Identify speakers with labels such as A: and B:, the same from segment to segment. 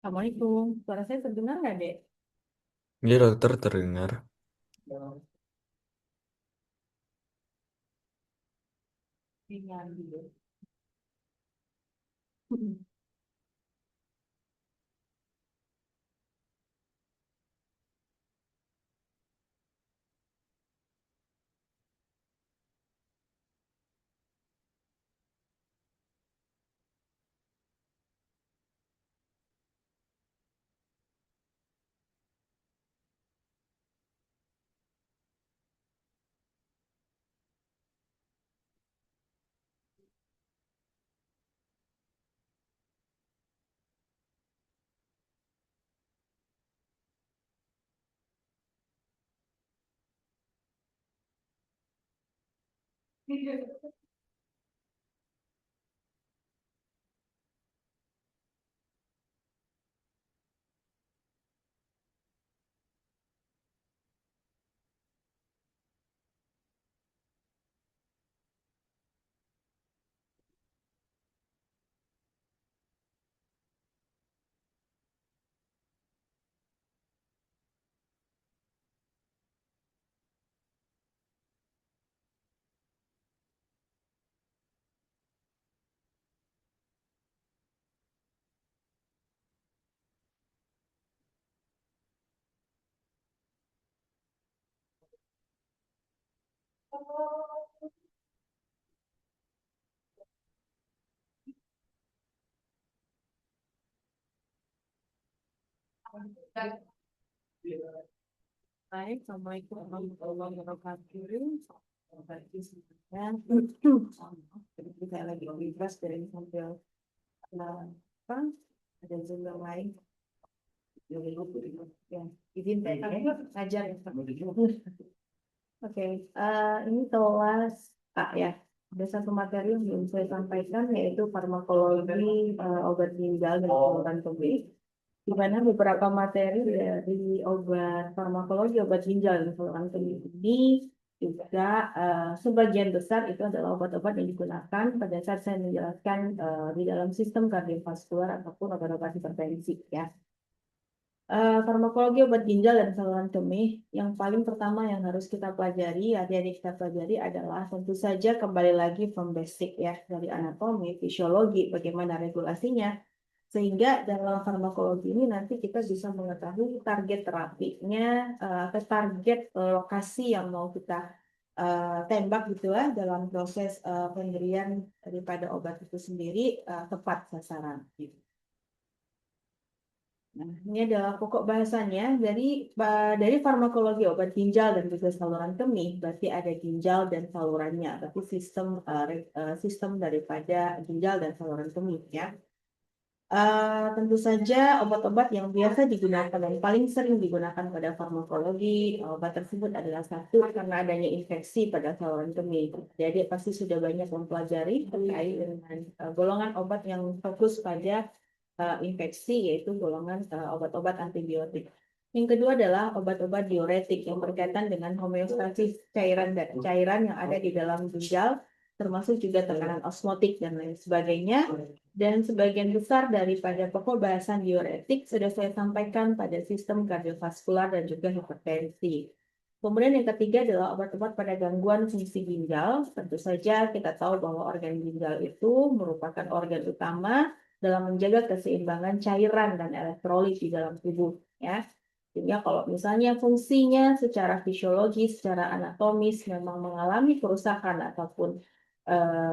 A: Assalamualaikum. Suara saya terdengar nggak, Dek?
B: Iya dokter terdengar.
A: Ringan gitu. Baik, Assalamualaikum warahmatullahi wabarakatuh. Selamat pagi semuanya. Jadi saya lagi bebas dari sambil apa? Ada Zoom yang lain. Ya, izin saya ajar ya. Oke, ini kelas A ya. Ada satu materi yang belum saya sampaikan yaitu farmakologi obat ginjal dan saluran kemih. Di mana beberapa materi dari obat farmakologi obat ginjal dan saluran kemih ini juga sebagian besar itu adalah obat-obat yang digunakan pada saat saya menjelaskan di dalam sistem kardiovaskular ataupun obat-obat hipertensi ya. Farmakologi obat ginjal dan saluran kemih yang paling pertama yang harus kita pelajari, adik-adik kita pelajari adalah tentu saja kembali lagi from basic ya, dari anatomi, fisiologi, bagaimana regulasinya, sehingga dalam farmakologi ini nanti kita bisa mengetahui target terapinya, atau target lokasi yang mau kita tembak gitu lah dalam proses pemberian daripada obat itu sendiri tepat sasaran gitu. Nah, ini adalah pokok bahasanya dari farmakologi obat ginjal dan juga saluran kemih. Berarti ada ginjal dan salurannya, berarti sistem daripada ginjal dan saluran kemih ya. Tentu saja obat-obat yang biasa digunakan dan paling sering digunakan pada farmakologi obat tersebut adalah satu karena adanya infeksi pada saluran kemih. Jadi pasti sudah banyak mempelajari terkait dengan golongan obat yang fokus pada infeksi yaitu golongan obat-obat antibiotik. Yang kedua adalah obat-obat diuretik yang berkaitan dengan homeostasis cairan dan cairan yang ada di dalam ginjal, termasuk juga tekanan osmotik dan lain sebagainya. Dan sebagian besar daripada pokok bahasan diuretik sudah saya sampaikan pada sistem kardiovaskular dan juga hipertensi. Kemudian yang ketiga adalah obat-obat pada gangguan fungsi ginjal. Tentu saja kita tahu bahwa organ ginjal itu merupakan organ utama dalam menjaga keseimbangan cairan dan elektrolit di dalam tubuh. Ya, sehingga kalau misalnya fungsinya secara fisiologis, secara anatomis memang mengalami kerusakan ataupun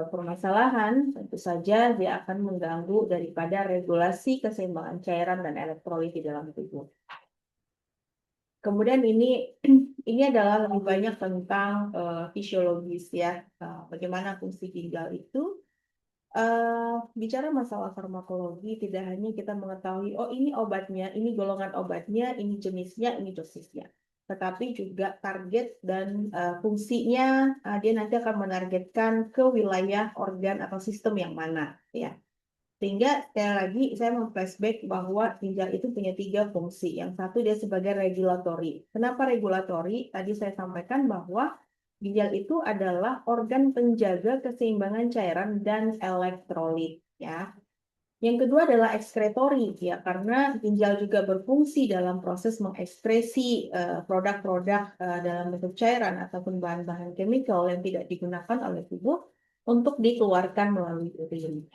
A: permasalahan, tentu saja dia akan mengganggu daripada regulasi keseimbangan cairan dan elektrolit di dalam tubuh. Kemudian ini adalah lebih banyak tentang fisiologis ya, bagaimana fungsi ginjal itu. Bicara masalah farmakologi, tidak hanya kita mengetahui, oh ini obatnya, ini golongan obatnya, ini jenisnya, ini dosisnya. Tetapi juga target dan fungsinya, dia nanti akan menargetkan ke wilayah organ atau sistem yang mana. Ya. Sehingga sekali lagi saya flashback bahwa ginjal itu punya tiga fungsi. Yang satu dia sebagai regulatory. Kenapa regulatory? Tadi saya sampaikan bahwa ginjal itu adalah organ penjaga keseimbangan cairan dan elektrolit. Ya, Yang kedua adalah ekskretori, ya, karena ginjal juga berfungsi dalam proses mengekskresi produk-produk dalam bentuk cairan ataupun bahan-bahan kimia yang tidak digunakan oleh tubuh untuk dikeluarkan melalui urin.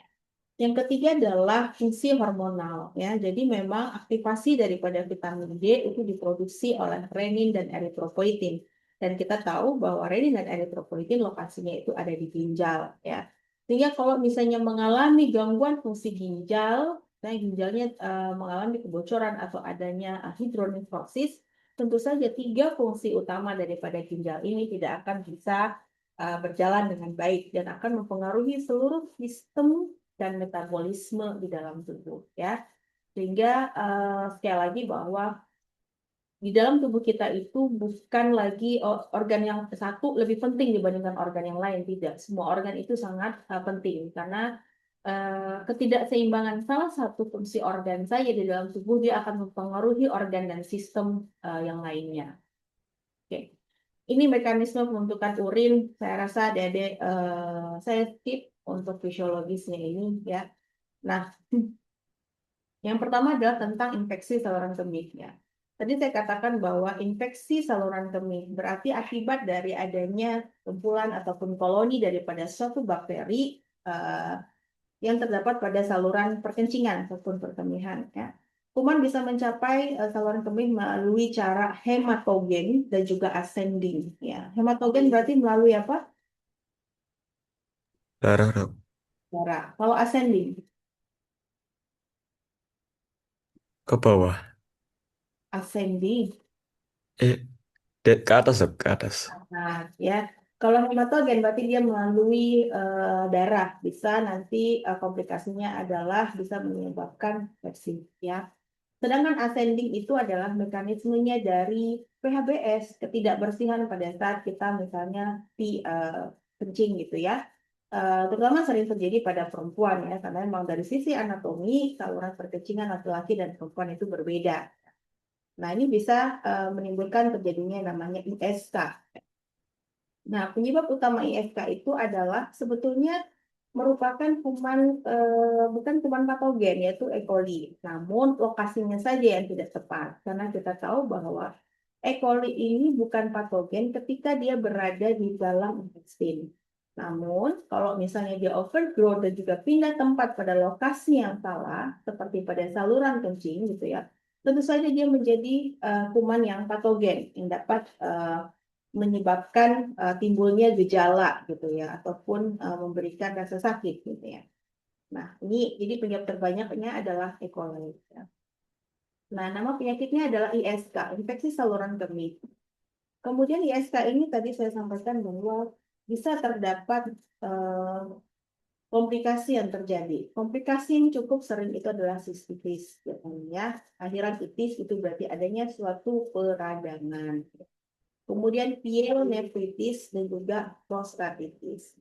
A: Yang ketiga adalah fungsi hormonal, ya. Jadi memang aktivasi daripada vitamin D itu diproduksi oleh renin dan eritropoietin. Dan kita tahu bahwa renin dan eritropoietin lokasinya itu ada di ginjal, ya. Sehingga kalau misalnya mengalami gangguan fungsi ginjal, nah ginjalnya mengalami kebocoran atau adanya hidronefrosis, tentu saja tiga fungsi utama daripada ginjal ini tidak akan bisa berjalan dengan baik dan akan mempengaruhi seluruh sistem dan metabolisme di dalam tubuh, ya. Sehingga sekali lagi bahwa di dalam tubuh kita itu bukan lagi organ yang satu lebih penting dibandingkan organ yang lain, tidak. Semua organ itu sangat penting karena ketidakseimbangan salah satu fungsi organ saja di dalam tubuh dia akan mempengaruhi organ dan sistem yang lainnya. Oke. Ini mekanisme pembentukan urin. Saya rasa Dede saya skip untuk fisiologisnya ini, ya. Nah, yang pertama adalah tentang infeksi saluran kemih, ya. Tadi saya katakan bahwa infeksi saluran kemih berarti akibat dari adanya kumpulan ataupun koloni daripada suatu bakteri yang terdapat pada saluran perkencingan ataupun perkemihan, ya. Kuman bisa mencapai saluran kemih melalui cara hematogen dan juga ascending, ya. Hematogen berarti melalui apa?
B: Darah, Dok.
A: Darah. Kalau ascending,
B: Ke bawah.
A: ascending.
B: Eh, ke atas, Dok, ke atas.
A: Nah, ya, kalau hematogen berarti dia melalui darah, bisa nanti komplikasinya adalah bisa menyebabkan sepsis, ya. Sedangkan ascending itu adalah mekanismenya dari PHBS, ketidakbersihan pada saat kita misalnya kencing gitu, ya. Terutama sering terjadi pada perempuan, ya, karena memang dari sisi anatomi saluran perkencingan laki-laki dan perempuan itu berbeda. Nah, ini bisa menimbulkan terjadinya yang namanya ISK. Nah, penyebab utama ISK itu adalah sebetulnya merupakan kuman, bukan kuman patogen, yaitu E. coli. Namun lokasinya saja yang tidak tepat, karena kita tahu bahwa E. coli ini bukan patogen ketika dia berada di dalam intestin. Namun, kalau misalnya dia overgrowth dan juga pindah tempat pada lokasi yang salah, seperti pada saluran kencing gitu, ya, tentu saja dia menjadi kuman yang patogen yang dapat menyebabkan timbulnya gejala gitu, ya, ataupun memberikan rasa sakit gitu, ya. Nah, ini jadi penyebab terbanyaknya adalah E. coli, ya. Nah, nama penyakitnya adalah ISK, infeksi saluran kemih. Kemudian ISK ini tadi saya sampaikan bahwa bisa terdapat eh, komplikasi yang terjadi. Komplikasi yang cukup sering itu adalah sistitis, ya. Akhiran itis itu berarti adanya suatu peradangan. Kemudian pielonefritis dan juga prostatitis.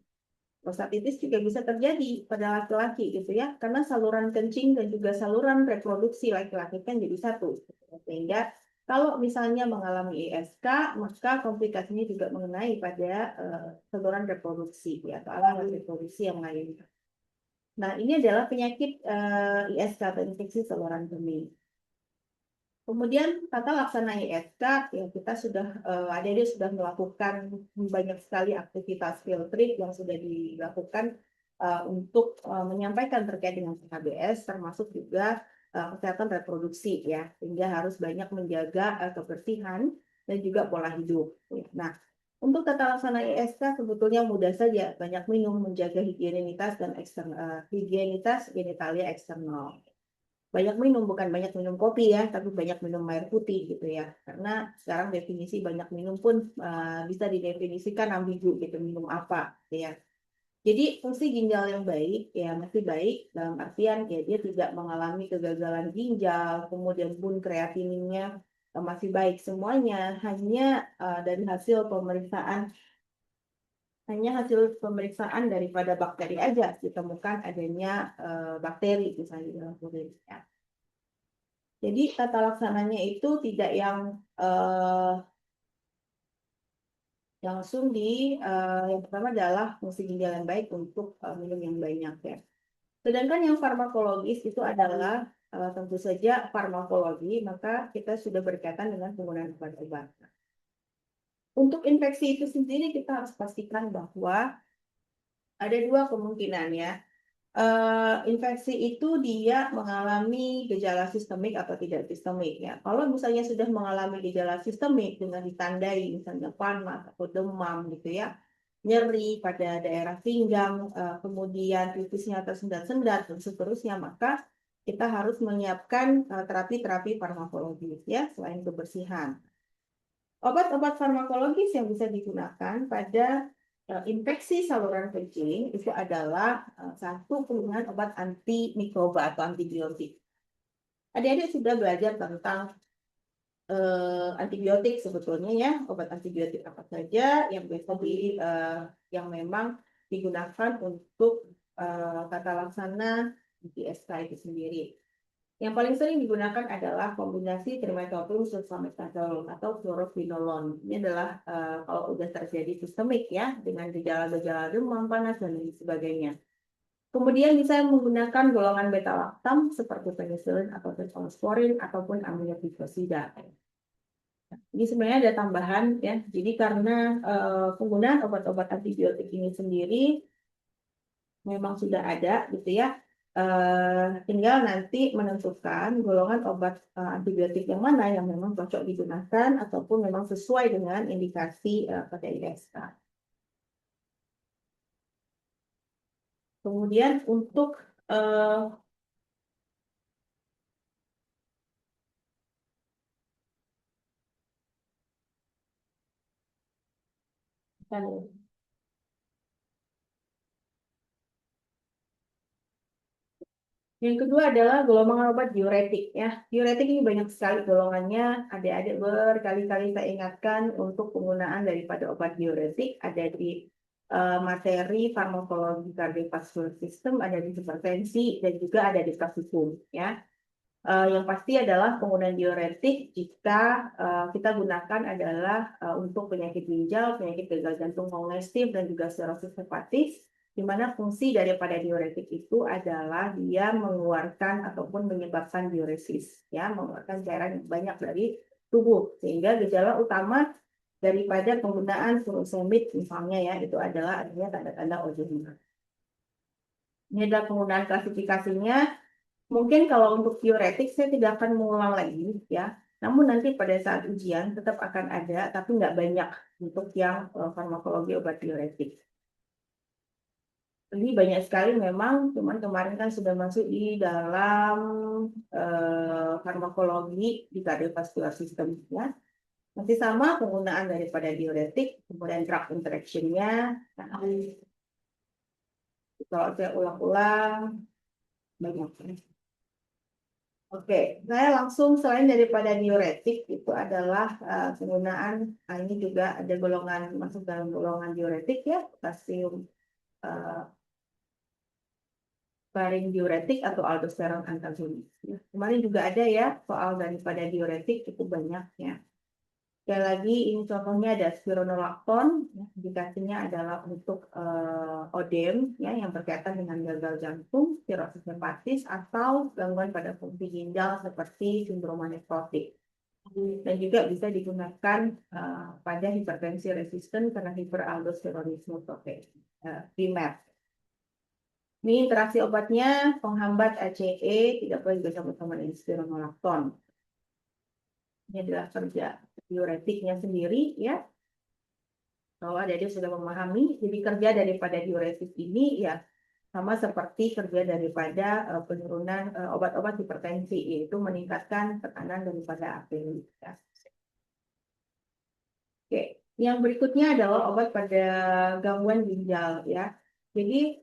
A: Prostatitis juga bisa terjadi pada laki-laki gitu, ya, karena saluran kencing dan juga saluran reproduksi laki-laki kan jadi satu. Sehingga kalau misalnya mengalami ISK, maka komplikasinya juga mengenai pada saluran reproduksi, ya, atau alat reproduksi yang lain. Nah, ini adalah penyakit ISK atau infeksi saluran kemih. Kemudian tata laksana ISK, ya, kita sudah ADD sudah melakukan banyak sekali aktivitas field trip yang sudah dilakukan untuk menyampaikan terkait dengan PHBS, termasuk juga kesehatan reproduksi, ya, sehingga harus banyak menjaga kebersihan dan juga pola hidup, ya. Nah, untuk tata laksana ISK sebetulnya mudah saja, banyak minum, menjaga higienitas dan higienitas genitalia eksternal. Banyak minum, bukan banyak minum kopi, ya, tapi banyak minum air putih gitu, ya. Karena sekarang definisi banyak minum pun bisa didefinisikan ambigu gitu, minum apa, gitu, ya. Jadi fungsi ginjal yang baik, ya, masih baik dalam artian ya dia tidak mengalami kegagalan ginjal, kemudian pun kreatininnya masih baik semuanya, dari hasil pemeriksaan hanya hasil pemeriksaan daripada bakteri aja ditemukan adanya bakteri misalnya di dalam urin, ya. Jadi tata laksananya itu tidak yang langsung yang pertama adalah fungsi ginjal yang baik untuk minum yang banyak, ya. Sedangkan yang farmakologis itu adalah tentu saja farmakologi, maka kita sudah berkaitan dengan penggunaan obat-obat. Untuk infeksi itu sendiri kita harus pastikan bahwa ada dua kemungkinan ya. Infeksi itu dia mengalami gejala sistemik atau tidak sistemik ya. Kalau misalnya sudah mengalami gejala sistemik dengan ditandai misalnya panas atau demam gitu ya, nyeri pada daerah pinggang, kemudian tipisnya tersendat-sendat dan seterusnya, maka kita harus menyiapkan terapi-terapi farmakologis ya selain kebersihan. Obat-obat farmakologis yang bisa digunakan pada infeksi saluran kencing itu adalah satu penggunaan obat anti mikroba atau antibiotik. Adik-adik sudah belajar tentang antibiotik sebetulnya ya, obat antibiotik apa saja yang biasa yang memang digunakan untuk tata laksana di SK itu sendiri. Yang paling sering digunakan adalah kombinasi trimetoprim sulfametazolon atau fluoroquinolone. Ini adalah kalau sudah terjadi sistemik ya, dengan gejala-gejala demam, panas, dan lain sebagainya. Kemudian bisa menggunakan golongan beta-laktam seperti penicillin atau cephalosporin ataupun aminoglifosida. Ini sebenarnya ada tambahan ya. Jadi karena penggunaan obat-obat antibiotik ini sendiri memang sudah ada gitu ya. Tinggal nanti menentukan golongan obat antibiotik yang mana yang memang cocok digunakan ataupun memang sesuai dengan indikasi pada ISK. Kemudian untuk yang kedua adalah golongan obat diuretik ya. Diuretik ini banyak sekali golongannya. Adik-adik berkali-kali saya ingatkan untuk penggunaan daripada obat diuretik ada di materi farmakologi kardiovaskular system, ada di hipertensi dan juga ada di praksikum ya. Yang pasti adalah penggunaan diuretik jika kita gunakan adalah untuk penyakit ginjal, penyakit gagal jantung kongestif dan juga sirosis hepatis, di mana fungsi daripada diuretik itu adalah dia mengeluarkan ataupun menyebabkan diuresis, ya, mengeluarkan cairan yang banyak dari tubuh, sehingga gejala utama daripada penggunaan furosemid misalnya ya itu adalah adanya tanda-tanda ojemia. Ini adalah penggunaan klasifikasinya. Mungkin kalau untuk diuretik saya tidak akan mengulang lagi ya. Namun nanti pada saat ujian tetap akan ada, tapi nggak banyak untuk yang farmakologi obat diuretik. Ini banyak sekali memang, cuman kemarin kan sudah masuk di dalam farmakologi di kardiovaskular system ya. Masih sama penggunaan daripada diuretik, kemudian drug interaction-nya. Nah, kalau saya ulang-ulang banyak. Oke, saya langsung selain daripada diuretik itu adalah penggunaan ini juga ada golongan masuk dalam golongan diuretik ya, potasium sparing diuretik atau aldosteron antagonis. Ya. Kemarin juga ada ya soal daripada diuretik itu banyak ya. Sekali lagi ini contohnya ada spironolakton, ya, indikasinya adalah untuk odem ya yang berkaitan dengan gagal jantung, sirosis hepatis atau gangguan pada fungsi ginjal seperti sindroma nefrotik. Dan juga bisa digunakan pada hipertensi resisten karena hiperaldosteronisme primer. Ini interaksi obatnya penghambat ACE tidak boleh bersama-sama dengan spironolakton. Ini adalah kerja diuretiknya sendiri ya. Kalau ada sudah memahami, jadi kerja daripada diuretik ini ya sama seperti kerja daripada penurunan obat-obat hipertensi, yaitu meningkatkan tekanan daripada arteri. Ya. Oke, yang berikutnya adalah obat pada gangguan ginjal ya. Jadi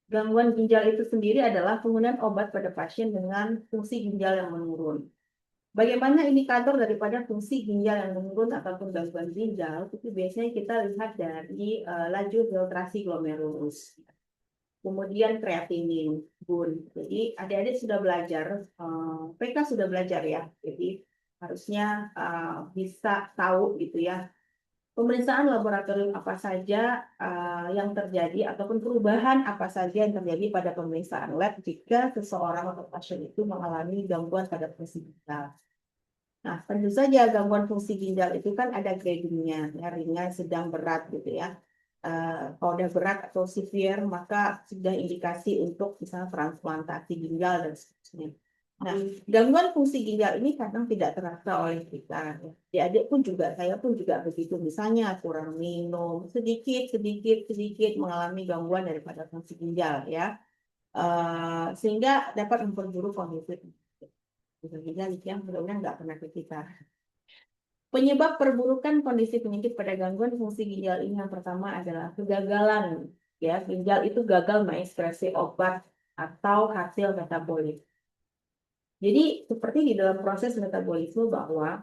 A: gangguan ginjal itu sendiri adalah penggunaan obat pada pasien dengan fungsi ginjal yang menurun. Bagaimana indikator daripada fungsi ginjal yang menurun ataupun gangguan ginjal? Itu biasanya kita lihat dari laju filtrasi glomerulus. Kemudian kreatinin, bun. Jadi adik-adik sudah belajar, PK sudah belajar ya. Jadi harusnya bisa tahu gitu ya Pemeriksaan laboratorium apa saja yang terjadi ataupun perubahan apa saja yang terjadi pada pemeriksaan lab jika seseorang atau pasien itu mengalami gangguan pada fungsi ginjal. Nah, tentu saja gangguan fungsi ginjal itu kan ada gradingnya, ya, ringan, sedang, berat gitu ya. Kalau udah berat atau severe, maka sudah indikasi untuk misalnya transplantasi ginjal dan seterusnya. Nah, gangguan fungsi ginjal ini kadang tidak terasa oleh kita. Ya. Adik pun juga, saya pun juga begitu. Misalnya kurang minum, sedikit mengalami gangguan daripada fungsi ginjal ya. Sehingga dapat memperburuk kondisi ginjal yang mudah-mudahan nggak pernah ke kita. Penyebab perburukan kondisi penyakit pada gangguan fungsi ginjal ini yang pertama adalah kegagalan. Ya, ginjal itu gagal mengekspresi obat atau hasil metabolik. Jadi seperti di dalam proses metabolisme bahwa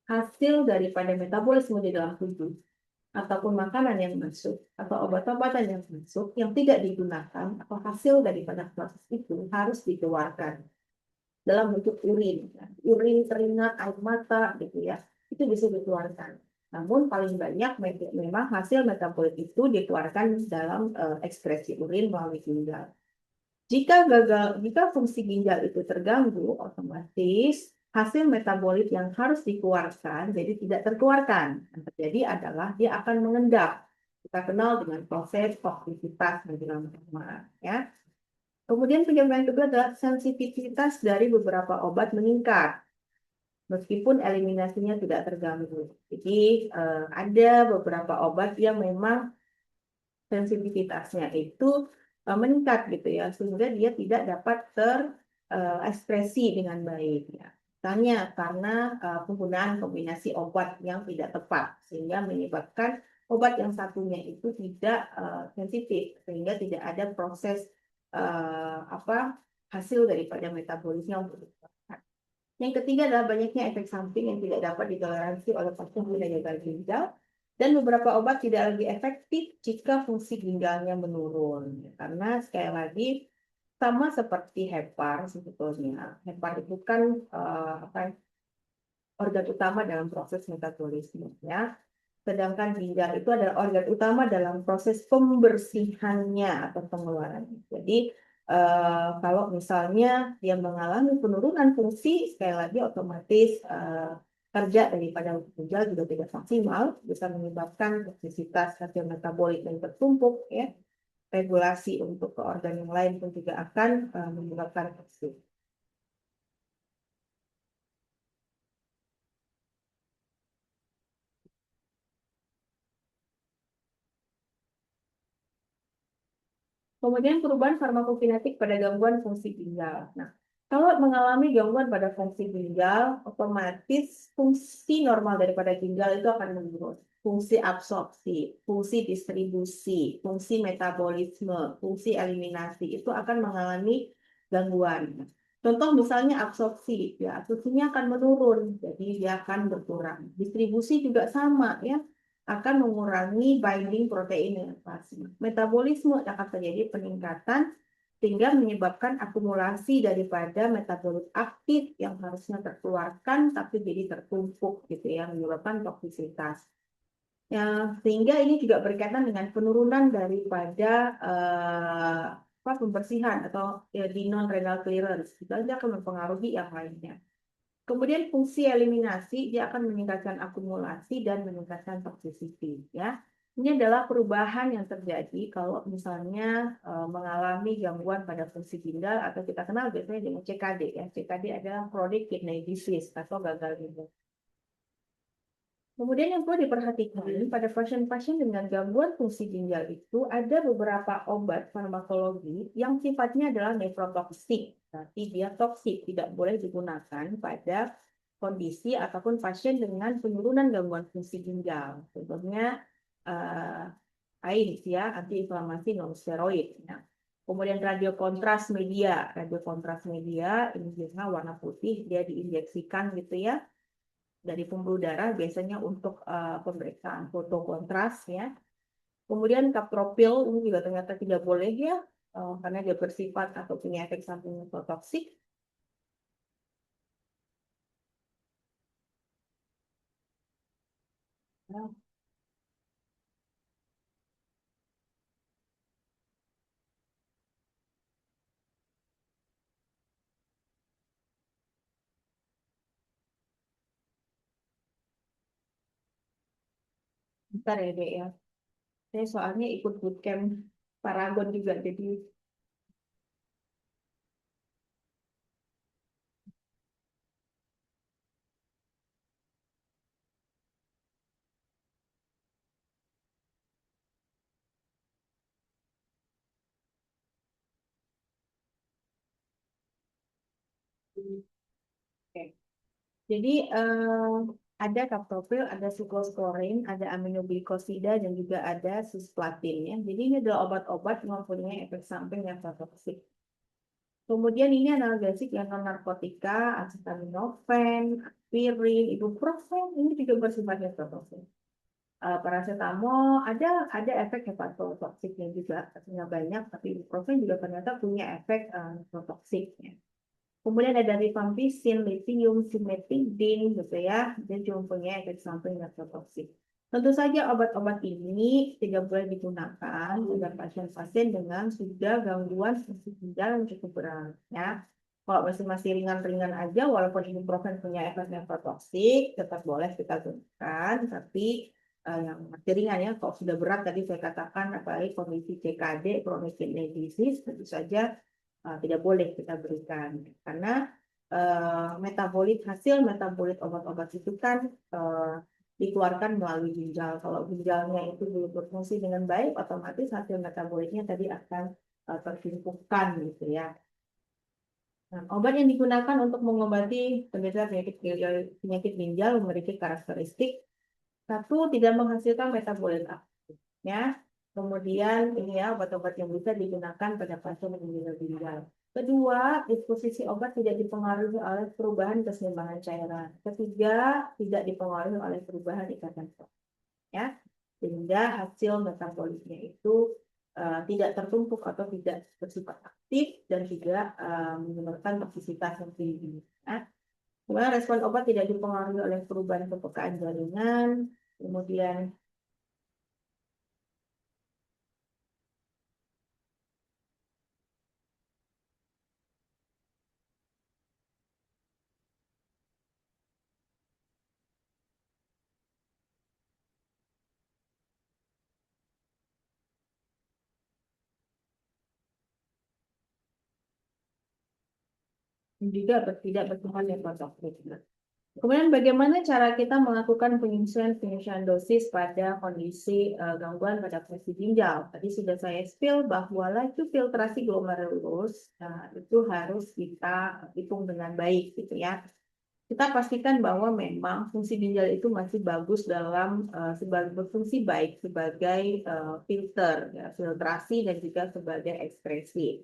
A: hasil daripada metabolisme di dalam tubuh ataupun makanan yang masuk atau obat-obatan yang masuk yang tidak digunakan atau hasil daripada proses itu harus dikeluarkan dalam bentuk urin, urin, keringat, air mata, gitu ya, itu bisa dikeluarkan. Namun paling banyak memang hasil metabolit itu dikeluarkan dalam ekskresi urin melalui ginjal. Jika fungsi ginjal itu terganggu, otomatis hasil metabolit yang harus dikeluarkan jadi tidak terkeluarkan. Yang terjadi adalah dia akan mengendap. Kita kenal dengan proses toksisitas menjelang pencernaan, ya. Kemudian penyebab yang kedua adalah sensitivitas dari beberapa obat meningkat, meskipun eliminasinya tidak terganggu. Jadi ada beberapa obat yang memang sensitivitasnya itu meningkat gitu ya, sehingga dia tidak dapat terekspresi dengan baik. Ya. Misalnya karena penggunaan kombinasi obat yang tidak tepat, sehingga menyebabkan obat yang satunya itu tidak sensitif, sehingga tidak ada proses hasil daripada metabolisme untuk dikeluarkan. Yang ketiga adalah banyaknya efek samping yang tidak dapat ditoleransi oleh pasien dengan gagal ginjal dan beberapa obat tidak lagi efektif jika fungsi ginjalnya menurun. Karena sekali lagi sama seperti hepar sebetulnya. Hepar itu kan organ utama dalam proses metabolisme ya. Sedangkan ginjal itu adalah organ utama dalam proses pembersihannya atau pengeluarannya. Jadi kalau misalnya dia mengalami penurunan fungsi, sekali lagi otomatis kerja daripada ginjal juga tidak maksimal, bisa menyebabkan toksisitas hasil metabolik yang tertumpuk, ya. Regulasi untuk ke organ yang lain pun juga akan menyebabkan toksik. Kemudian perubahan farmakokinetik pada gangguan fungsi ginjal. Nah, kalau mengalami gangguan pada fungsi ginjal, otomatis fungsi normal daripada ginjal itu akan menurun. Fungsi absorpsi, fungsi distribusi, fungsi metabolisme, fungsi eliminasi itu akan mengalami gangguan. Contoh misalnya absorpsi, ya absorpsinya akan menurun, jadi dia akan berkurang. Distribusi juga sama, ya akan mengurangi binding protein dengan plasma. Metabolisme akan terjadi peningkatan sehingga menyebabkan akumulasi daripada metabolit aktif yang harusnya terkeluarkan tapi jadi tertumpuk gitu ya, menyebabkan toksisitas. Ya, sehingga ini juga berkaitan dengan penurunan daripada pembersihan atau ya, di non renal clearance. Itu akan mempengaruhi yang lainnya. Kemudian fungsi eliminasi dia akan meningkatkan akumulasi dan meningkatkan toxicity ya. Ini adalah perubahan yang terjadi kalau misalnya mengalami gangguan pada fungsi ginjal atau kita kenal biasanya dengan CKD ya. CKD adalah chronic kidney disease atau gagal ginjal. Kemudian yang perlu diperhatikan pada pasien-pasien dengan gangguan fungsi ginjal itu ada beberapa obat farmakologi yang sifatnya adalah nephrotoxic. Berarti dia toksik, tidak boleh digunakan pada kondisi ataupun pasien dengan penurunan gangguan fungsi ginjal. Contohnya AINES ya, antiinflamasi non steroid. Nah, kemudian radiokontras media ini biasanya warna putih, dia diinjeksikan gitu ya dari pembuluh darah biasanya untuk pemeriksaan foto kontras ya. Kemudian kapropil ini juga ternyata tidak boleh ya karena dia bersifat atau punya efek samping toksik. Bentar ya, Dek ya. Saya soalnya ikut bootcamp Paragon juga, jadi oke. Jadi ada kaptopil, ada siklosporin, ada aminoglikosida, dan juga ada cisplatin ya. Jadi ini adalah obat-obat yang mempunyai efek samping yang toksik. Kemudian ini analgesik yang non narkotika, acetaminophen, aspirin, ibuprofen, ini juga bersifat toksik. Paracetamol ada efek hepatotoksiknya juga, artinya banyak, tapi ibuprofen juga ternyata punya efek toksik. Kemudian ada rifampicin, lithium, cimetidine, gitu ya. Dia juga punya efek samping toksik. Tentu saja obat-obat ini tidak boleh digunakan pada pasien-pasien dengan sudah gangguan fungsi ginjal yang cukup berat. Ya. Kalau masih ringan-ringan aja, walaupun ibuprofen punya efek toksik, tetap boleh kita gunakan. Tapi yang masih ringan ya, kalau sudah berat tadi saya katakan, apalagi kondisi CKD, chronic kidney disease, tentu saja tidak boleh kita berikan karena hasil metabolit obat-obat itu kan dikeluarkan melalui ginjal. Kalau ginjalnya itu belum berfungsi dengan baik, otomatis hasil metabolitnya tadi akan tertumpukan gitu ya. Nah, obat yang digunakan untuk mengobati penyakit ginjal memiliki karakteristik satu, tidak menghasilkan metabolit aktif ya. Kemudian ini ya obat-obat yang bisa digunakan pada pasien yang ginjal. Kedua, disposisi obat tidak dipengaruhi oleh perubahan keseimbangan cairan. Ketiga, tidak dipengaruhi oleh perubahan ikatan sel. Ya, sehingga hasil metabolisnya itu tidak tertumpuk atau tidak bersifat aktif dan tidak menyebabkan toksisitas yang tinggi. Ya. Kemudian respon obat tidak dipengaruhi oleh perubahan kepekaan jaringan, kemudian juga tidak berhubungan dengan toksik. Kemudian bagaimana cara kita melakukan penyesuaian dosis pada kondisi gangguan pada fungsi ginjal? Tadi sudah saya spill bahwa laju filtrasi glomerulus itu harus kita hitung dengan baik gitu ya. Kita pastikan bahwa memang fungsi ginjal itu masih bagus dalam berfungsi baik sebagai filter, ya, filtrasi dan juga sebagai ekspresi.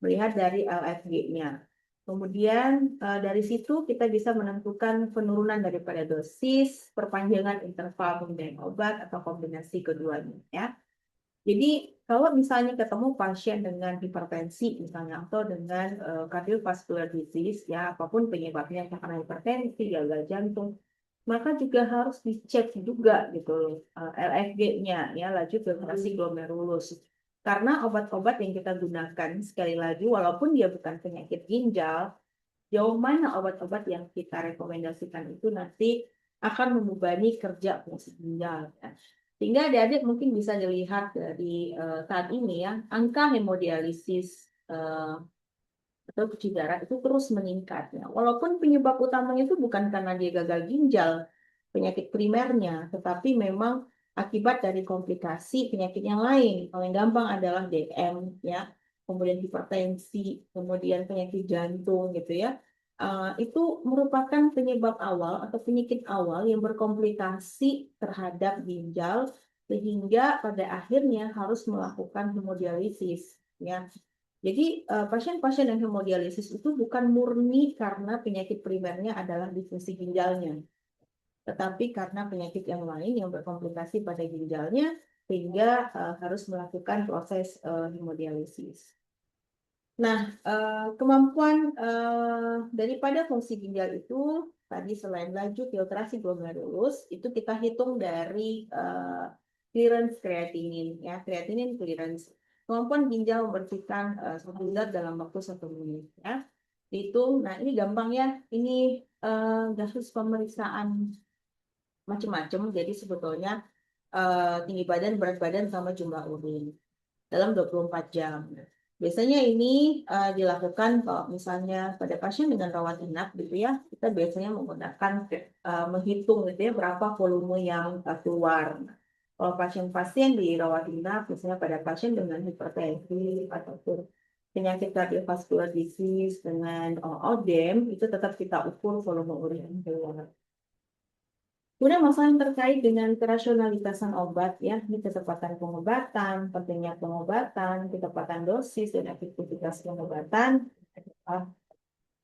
A: Melihat dari LFG-nya. Kemudian dari situ kita bisa menentukan penurunan daripada dosis, perpanjangan interval pemberian obat atau kombinasi keduanya. Ya. Jadi kalau misalnya ketemu pasien dengan hipertensi misalnya atau dengan cardiovascular disease ya apapun penyebabnya karena hipertensi, gagal jantung, maka juga harus dicek juga gitu LFG-nya ya laju filtrasi glomerulus. Karena obat-obat yang kita gunakan sekali lagi walaupun dia bukan penyakit ginjal, jauh mana obat-obat yang kita rekomendasikan itu nanti akan membebani kerja fungsi ginjal. Ya. Sehingga adik-adik mungkin bisa dilihat dari saat ini ya, angka hemodialisis atau cuci darah itu terus meningkat. Ya. Walaupun penyebab utamanya itu bukan karena dia gagal ginjal, penyakit primernya, tetapi memang akibat dari komplikasi penyakit yang lain. Paling gampang adalah DM, ya, kemudian hipertensi, kemudian penyakit jantung, gitu ya. Itu merupakan penyebab awal atau penyakit awal yang berkomplikasi terhadap ginjal sehingga pada akhirnya harus melakukan hemodialisis, ya. Jadi pasien-pasien yang hemodialisis itu bukan murni karena penyakit primernya adalah disfungsi ginjalnya, tetapi karena penyakit yang lain yang berkomplikasi pada ginjalnya sehingga harus melakukan proses hemodialisis. Nah, kemampuan daripada fungsi ginjal itu tadi selain laju filtrasi glomerulus, itu kita hitung dari clearance kreatinin, ya, kreatinin clearance. Kemampuan ginjal membersihkan suatu zat dalam waktu 1 menit, ya. Hitung, nah ini gampang ya, ini kasus pemeriksaan macam-macam, jadi sebetulnya tinggi badan, berat badan, sama jumlah urin dalam 24 jam. Biasanya ini dilakukan kalau misalnya pada pasien dengan rawat inap gitu ya, kita biasanya menggunakan menghitung gitu ya berapa volume yang keluar. Kalau pasien-pasien di rawat inap, misalnya pada pasien dengan hipertensi ataupun penyakit cardiovascular disease dengan ODEM, itu tetap kita ukur volume urin yang keluar. Kemudian masalah yang terkait dengan kerasionalitasan obat, ya, ini ketepatan pengobatan, pentingnya pengobatan, ketepatan dosis, dan efektivitas pengobatan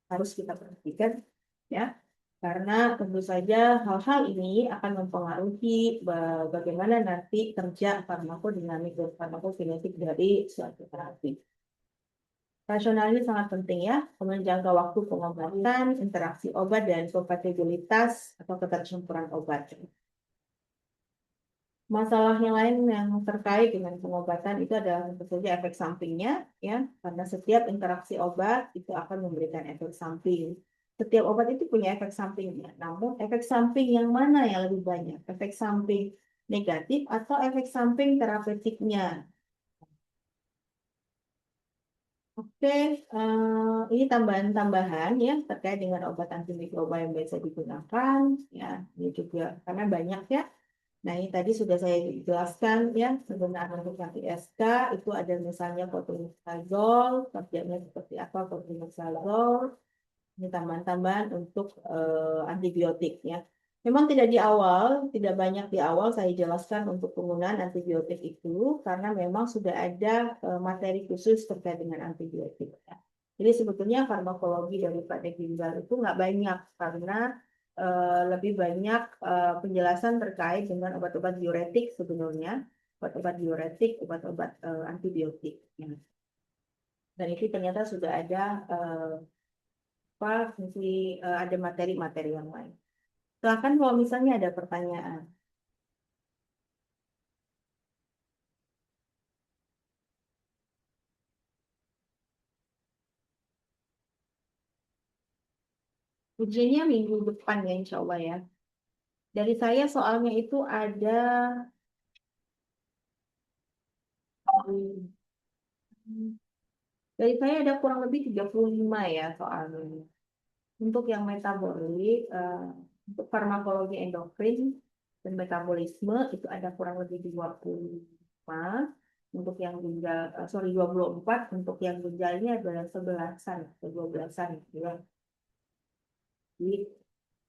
A: harus kita perhatikan, ya, karena tentu saja hal-hal ini akan mempengaruhi bagaimana nanti kerja farmakodinamik dan farmakokinetik dari suatu terapi. Rasional ini sangat penting ya, kemudian jangka waktu pengobatan, interaksi obat, dan kompatibilitas atau ketercampuran obat. Masalah yang lain yang terkait dengan pengobatan itu adalah tentu saja efek sampingnya, ya, karena setiap interaksi obat itu akan memberikan efek samping. Setiap obat itu punya efek sampingnya, namun efek samping yang mana yang lebih banyak? Efek samping negatif atau efek samping terapeutiknya? Oke, ini tambahan-tambahan ya terkait dengan obat antimikroba yang biasa digunakan, ya, ini juga karena banyak ya. Nah, ini tadi sudah saya jelaskan ya, penggunaan untuk anti-SK itu ada misalnya cotrimoxazole, kerjanya seperti apa cotrimoxazole, ini tambahan-tambahan untuk antibiotik ya. Memang tidak di awal, tidak banyak di awal saya jelaskan untuk penggunaan antibiotik itu karena memang sudah ada materi khusus terkait dengan antibiotik ya. Jadi sebetulnya farmakologi daripada ginjal itu nggak banyak karena lebih banyak penjelasan terkait dengan obat-obat diuretik sebenarnya, obat-obat diuretik, obat-obat antibiotik. Ya. Dan itu ternyata sudah ada fungsi ada materi-materi yang lain. Silakan kalau misalnya ada pertanyaan. Ujiannya minggu depan ya, insya Allah ya. Dari saya soalnya itu ada dari saya ada kurang lebih 35 ya soalnya. Untuk yang metabolik, untuk farmakologi endokrin dan metabolisme itu ada kurang lebih 25. Untuk yang ginjal, sorry 24. Untuk yang ginjalnya adalah 11-an atau 12-an gitu ya. Jadi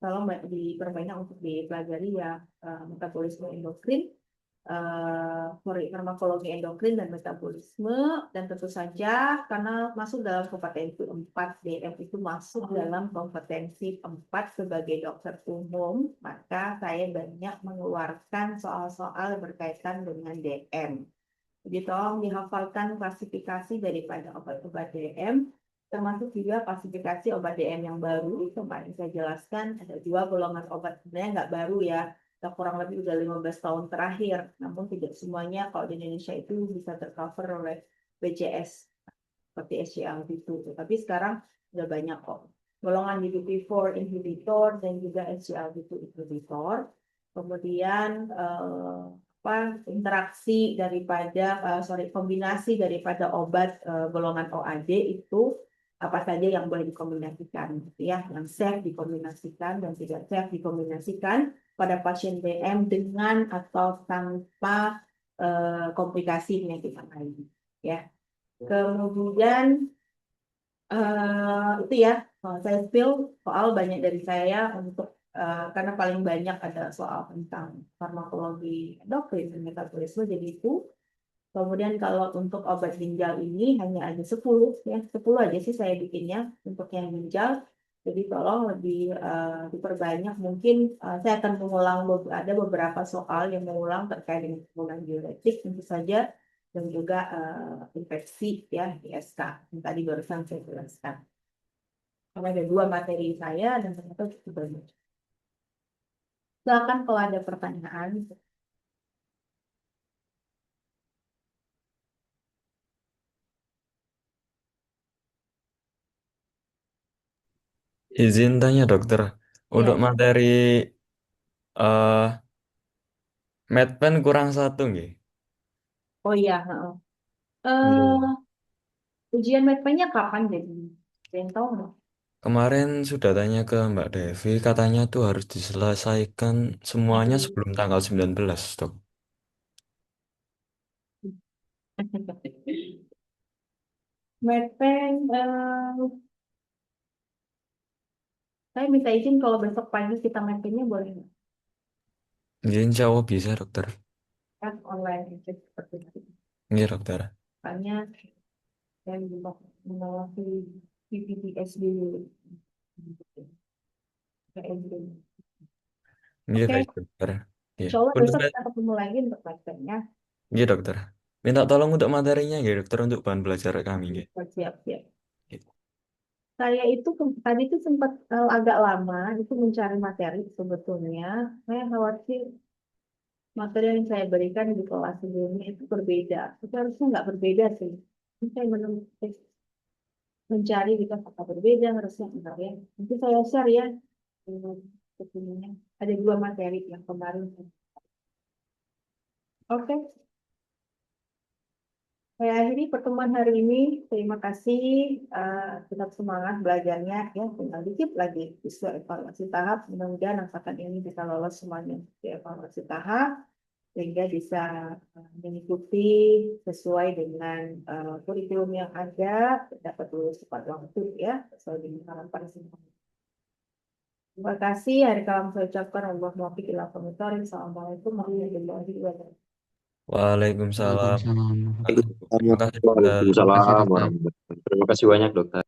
A: kalau diperbanyak untuk dipelajari ya metabolisme endokrin, farmakologi endokrin dan metabolisme, dan tentu saja karena masuk dalam kompetensi 4 DM itu masuk dalam kompetensi 4 sebagai dokter umum, maka saya banyak mengeluarkan soal-soal berkaitan dengan DM. Jadi tolong dihafalkan klasifikasi daripada obat-obat DM, termasuk juga klasifikasi obat DM yang baru. Kemarin saya jelaskan ada 2 golongan obat, sebenarnya nggak baru ya, kurang lebih udah 15 tahun terakhir, namun tidak semuanya kalau di Indonesia itu bisa tercover oleh BCS seperti SGLT2. Tapi sekarang udah banyak kok. Golongan DPP4 inhibitor dan juga SGLT2 inhibitor. Kemudian interaksi daripada kombinasi daripada obat golongan OAD itu apa saja yang boleh dikombinasikan gitu ya, yang safe dikombinasikan dan tidak safe dikombinasikan pada pasien DM dengan atau tanpa komplikasi penyakit lain ya. Kemudian itu ya, saya spill soal banyak dari saya untuk karena paling banyak ada soal tentang farmakologi endokrin dan metabolisme, jadi itu. Kemudian kalau untuk obat ginjal ini hanya ada 10 ya, 10 aja sih saya bikinnya untuk yang ginjal. Jadi tolong lebih diperbanyak. Mungkin saya akan mengulang ada beberapa soal yang mengulang terkait dengan penggunaan diuretik tentu saja, dan juga infeksi ya ISK yang tadi barusan saya jelaskan. Karena ada dua materi saya dan ternyata cukup banyak. Silakan kalau ada pertanyaan.
B: Izin tanya dokter, untuk
A: Ya,
B: materi eh medpen kurang satu nggih.
A: oh iya. Heeh.
B: Nggih.
A: Ujian matematikanya kapan jadi? Ada yang tahu nggak?
B: Kemarin sudah tanya ke Mbak Devi, katanya tuh harus diselesaikan semuanya
A: Aduh.
B: sebelum tanggal 19, dok.
A: Matematik, saya minta izin kalau besok pagi kita matematiknya boleh nggak?
B: Nggih, insya Allah bisa dokter.
A: Kan online itu seperti itu.
B: Nggih dokter.
A: Soalnya saya belum mengawasi PPTS dulu. Kayak gitu.
B: Nggih
A: Oke,
B: baik dokter. Nggih.
A: insya Allah
B: Untuk
A: besok kita ketemu lagi untuk matematiknya.
B: nggih dokter. Minta tolong untuk materinya nggih dokter, untuk bahan belajar kami nggih.
A: Siap-siap.
B: Nggih.
A: Saya itu tadi itu sempat agak lama itu mencari materi sebetulnya. Saya khawatir materi yang saya berikan di kelas sebelumnya itu berbeda. Itu harusnya nggak berbeda sih. Ini saya mencari gitu apakah berbeda harusnya enggak ya. Nanti saya share ya sebelumnya. Ada dua materi yang kemarin. Oke, saya akhiri pertemuan hari ini. Terima kasih. Tetap semangat belajarnya ya. Tinggal dikit lagi bisa evaluasi tahap. Mudah-mudahan angkatan ini bisa lolos semuanya di evaluasi tahap sehingga bisa mengikuti sesuai dengan kurikulum yang ada, dapat lulus tepat waktu ya, sesuai dengan harapan semua. Terima kasih. Hari kalam saya ucapkan Allah muwaffiq ila aqwamit thoriq. Assalamualaikum warahmatullahi wabarakatuh.
B: Waalaikumsalam.
C: Waalaikumsalam.
B: Terima kasih dokter.
C: Waalaikumsalam
A: Terima kasih,
C: warahmatullahi
A: dokter.
C: wabarakatuh. Terima kasih banyak, dokter.